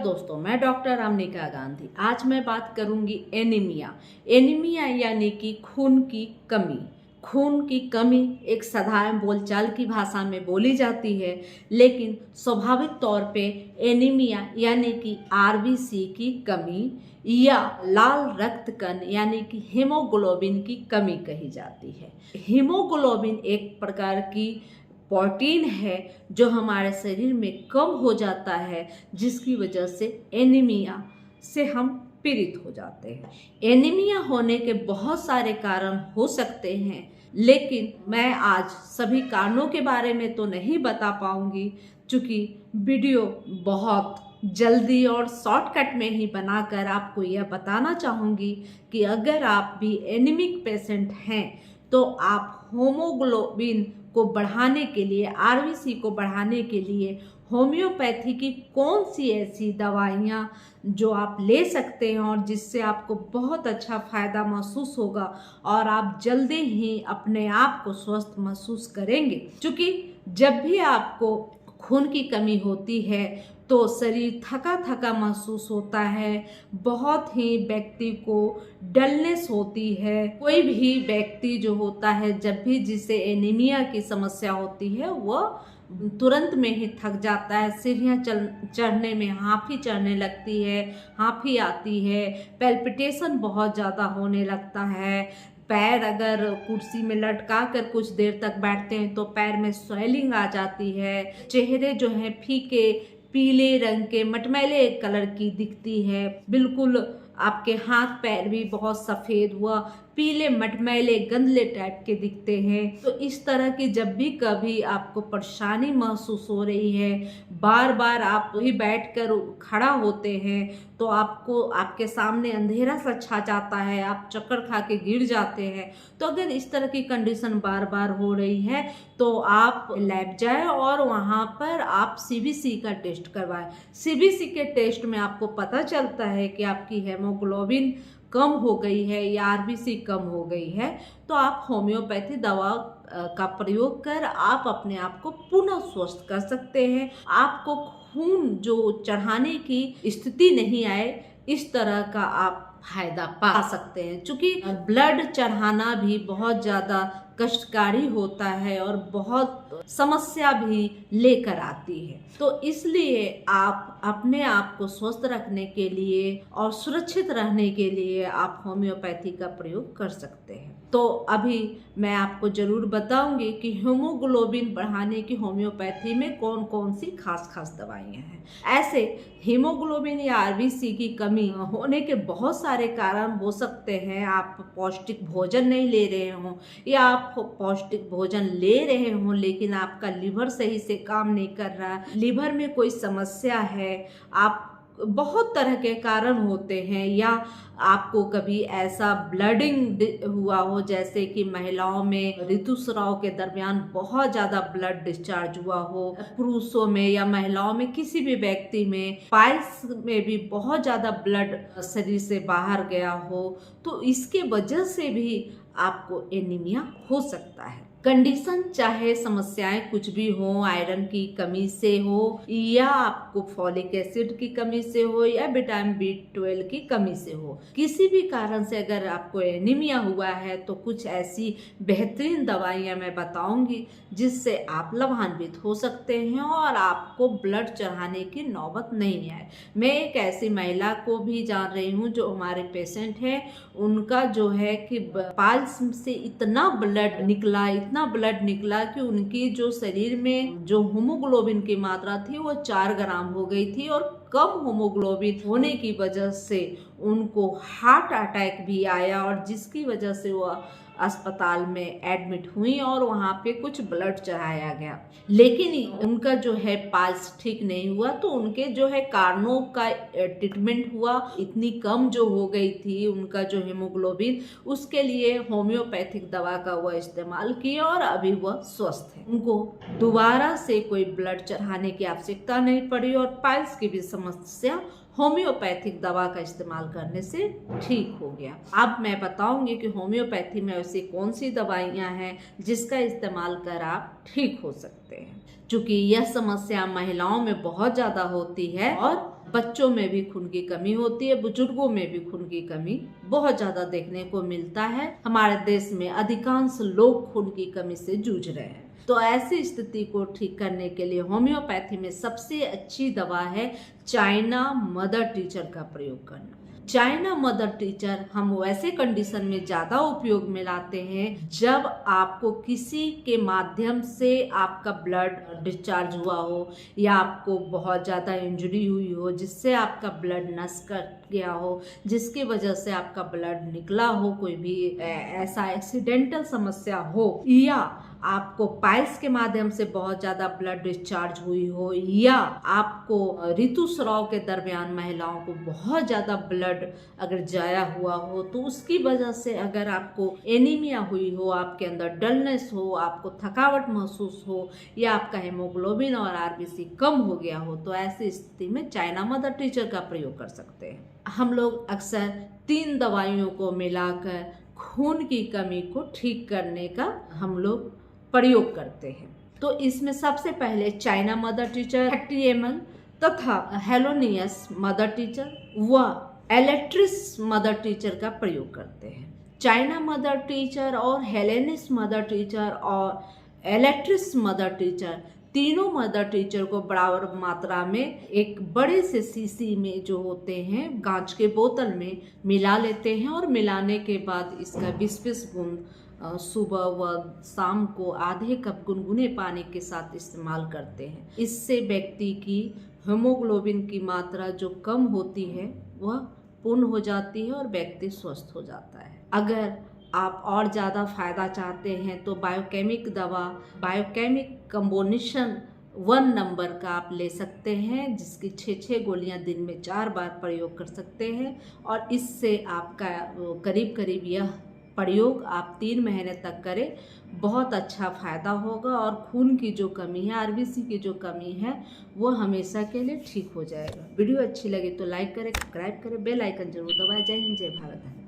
दोस्तों, मैं डॉक्टर अमनिका गांधी। आज मैं बात करूंगी एनीमिया। एनीमिया यानी कि खून की कमी। खून की कमी एक साधारण बोलचाल की भाषा में बोली जाती है, लेकिन स्वाभाविक तौर पे एनीमिया यानी कि आरबीसी की कमी या लाल रक्त कण यानी कि हीमोग्लोबिन की कमी कही जाती है। हीमोग्लोबिन एक प्रकार की प्रोटीन है जो हमारे शरीर में कम हो जाता है, जिसकी वजह से एनीमिया से हम पीड़ित हो जाते हैं। एनीमिया होने के बहुत सारे कारण हो सकते हैं, लेकिन मैं आज सभी कारणों के बारे में तो नहीं बता पाऊंगी, क्योंकि वीडियो बहुत जल्दी और शॉर्टकट में ही बनाकर आपको यह बताना चाहूँगी कि अगर आप भी एनीमिक पेशेंट हैं तो आप होमोग्लोबिन को बढ़ाने के लिए, आरबीसी को बढ़ाने के लिए होम्योपैथी की कौन सी ऐसी दवाइयाँ जो आप ले सकते हैं और जिससे आपको बहुत अच्छा फायदा महसूस होगा और आप जल्दी ही अपने आप को स्वस्थ महसूस करेंगे। क्योंकि जब भी आपको खून की कमी होती है तो शरीर थका थका महसूस होता है, बहुत ही व्यक्ति को डलनेस होती है। कोई भी व्यक्ति जो होता है, जब भी जिसे एनीमिया की समस्या होती है, वह तुरंत में ही थक जाता है। सीढ़ियाँ चढ़ने में हाँफी चढ़ने लगती है, हाँफी आती है, पैल्पिटेशन बहुत ज़्यादा होने लगता है। पैर अगर कुर्सी में लटका कर कुछ देर तक बैठते हैं तो पैर में स्वेलिंग आ जाती है। चेहरे जो हैं फीके पीले रंग के मटमैले कलर की दिखती है। बिल्कुल आपके हाथ पैर भी बहुत सफ़ेद हुआ पीले मटमैले गंदले टाइप के दिखते हैं। तो इस तरह की जब भी कभी आपको परेशानी महसूस हो रही है, बार बार आप भी बैठकर खड़ा होते हैं तो आपको आपके सामने अंधेरा सा छा जाता है, आप चक्कर खा के गिर जाते हैं। तो अगर इस तरह की कंडीशन बार बार हो रही है तो आप लैब जाएं और वहाँ पर आप सीबीसी का टेस्ट करवाएं। सीबीसी के टेस्ट में आपको पता चलता है कि आपकी हेमोग्लोबिन कम हो गई है या आरबीसी कम हो गई है, तो आप होम्योपैथी दवा का प्रयोग कर आप अपने आप को पुनः स्वस्थ कर सकते हैं। आपको खून जो चढ़ाने की स्थिति नहीं आए, इस तरह का आप फायदा पा सकते हैं। क्योंकि ब्लड चढ़ाना भी बहुत ज़्यादा कष्टकारी होता है और बहुत समस्या भी लेकर आती है। तो इसलिए आप अपने आप को स्वस्थ रखने के लिए और सुरक्षित रहने के लिए आप होम्योपैथी का प्रयोग कर सकते हैं। तो अभी मैं आपको जरूर बताऊंगी कि हीमोग्लोबिन बढ़ाने की होम्योपैथी में कौन कौन सी खास दवाइयाँ हैं। ऐसे हीमोग्लोबिन या आरबीसी की कमी होने के बहुत सारे कारण हो सकते हैं। आप पौष्टिक भोजन नहीं ले रहे हों या आप पौष्टिक भोजन ले रहे हों लेकिन आपका लीवर सही से काम नहीं कर रहा, लीवर में कोई समस्या है, आप बहुत तरह के कारण होते हैं। या आपको कभी ऐसा ब्लडिंग हुआ हो, जैसे कि महिलाओं में ऋतुस्राव के दरमियान बहुत ज़्यादा ब्लड डिस्चार्ज हुआ हो, पुरुषों में या महिलाओं में किसी भी व्यक्ति में पाइल्स में भी बहुत ज़्यादा ब्लड शरीर से बाहर गया हो, तो इसके वजह से भी आपको एनीमिया हो सकता है। कंडीशन चाहे समस्याएं कुछ भी हो, आयरन की कमी से हो या आपको फॉलिक एसिड की कमी से हो या विटामिन B12 की कमी से हो, किसी भी कारण से अगर आपको एनीमिया हुआ है तो कुछ ऐसी बेहतरीन दवाइयां मैं बताऊंगी जिससे आप लाभान्वित हो सकते हैं और आपको ब्लड चढ़ाने की नौबत नहीं आए। मैं एक ऐसी महिला को भी जान रही हूँ जो हमारे पेशेंट हैं, उनका जो है कि पाइल्स से इतना ब्लड निकला कि उनकी जो शरीर में जो होमोग्लोबिन की मात्रा थी वो 4 ग्राम हो गई थी और कम होमोग्लोबिन होने की वजह से उनको हार्ट अटैक भी आया और जिसकी वजह से वो अस्पताल में एडमिट हुई और वहाँ पे कुछ ब्लड चढ़ाया गया, लेकिन उनका जो है पाल्स ठीक नहीं हुआ। तो उनके जो है कारणों का ट्रीटमेंट हुआ, इतनी कम जो हो गई थी उनका जो हेमोग्लोबिन, उसके लिए होम्योपैथिक दवा का वह इस्तेमाल किया और अभी वह स्वस्थ है। उनको दोबारा से कोई ब्लड चढ़ाने की आवश्यकता नहीं पड़ी और पाइल्स की भी समस्या होम्योपैथिक दवा का इस्तेमाल करने से ठीक हो गया। अब मैं बताऊंगी कि होम्योपैथी में ऐसी कौन सी दवाइयां हैं जिसका इस्तेमाल कर आप ठीक हो सकते हैं, क्योंकि यह समस्या महिलाओं में बहुत ज़्यादा होती है और बच्चों में भी खून की कमी होती है, बुजुर्गों में भी खून की कमी बहुत ज्यादा देखने को मिलता है। हमारे देश में अधिकांश लोग खून की कमी से जूझ रहे हैं। तो ऐसी स्थिति को ठीक करने के लिए होम्योपैथी में सबसे अच्छी दवा है चाइना मदर टीचर का प्रयोग करना। चाइना मदर टीचर हम वैसे कंडीशन में ज़्यादा उपयोग में लाते हैं जब आपको किसी के माध्यम से आपका ब्लड डिस्चार्ज हुआ हो या आपको बहुत ज़्यादा इंजरी हुई हो जिससे आपका ब्लड नस कर गया हो, जिसकी वजह से आपका ब्लड निकला हो, कोई भी ऐसा एक्सीडेंटल समस्या हो, या आपको पाइल्स के माध्यम से बहुत ज़्यादा ब्लड डिस्चार्ज हुई हो, या आपको ऋतुस्राव के दरमियान महिलाओं को बहुत ज़्यादा ब्लड अगर जाया हुआ हो, तो उसकी वजह से अगर आपको एनीमिया हुई हो, आपके अंदर डलनेस हो, आपको थकावट महसूस हो, या आपका हेमोग्लोबिन और आरबीसी कम हो गया हो, तो ऐसी स्थिति में चाइना मदर टीचर का प्रयोग कर सकते हैं। हम लोग अक्सर 3 दवाइयों को मिलाकर खून की कमी को ठीक करने का हम लोग प्रयोग करते हैं। तो इसमें सबसे पहले चाइना मदर टीचर 30 ml तथा हेलोनियस मदर टीचर व एलेक्ट्रिस मदर टीचर का प्रयोग करते हैं। चाइना मदर टीचर और हेलेनिस मदर टीचर और एलेक्ट्रिस मदर टीचर तीनों मदर टीचर को बराबर मात्रा में एक बड़े से शीशी में जो होते हैं कांच के बोतल में मिला लेते हैं और मिलाने के बाद इसका 20-20 बूंद सुबह व शाम को आधे कप गुनगुने पानी के साथ इस्तेमाल करते हैं। इससे व्यक्ति की हीमोग्लोबिन की मात्रा जो कम होती है वह पूर्ण हो जाती है और व्यक्ति स्वस्थ हो जाता है। अगर आप और ज़्यादा फायदा चाहते हैं तो बायोकेमिक दवा बायोकेमिक कम्बोनेशन 1 नंबर का आप ले सकते हैं, जिसकी 6 गोलियां दिन में 4 बार प्रयोग कर सकते हैं और इससे आपका करीब करीब यह प्रयोग आप 3 महीने तक करें, बहुत अच्छा फायदा होगा और खून की जो कमी है, आरबीसी की जो कमी है, वो हमेशा के लिए ठीक हो जाएगा। वीडियो अच्छी लगी तो लाइक करें, सब्सक्राइब करें, बेल आइकन जरूर दबाएं। जय हिंद, जय भारत।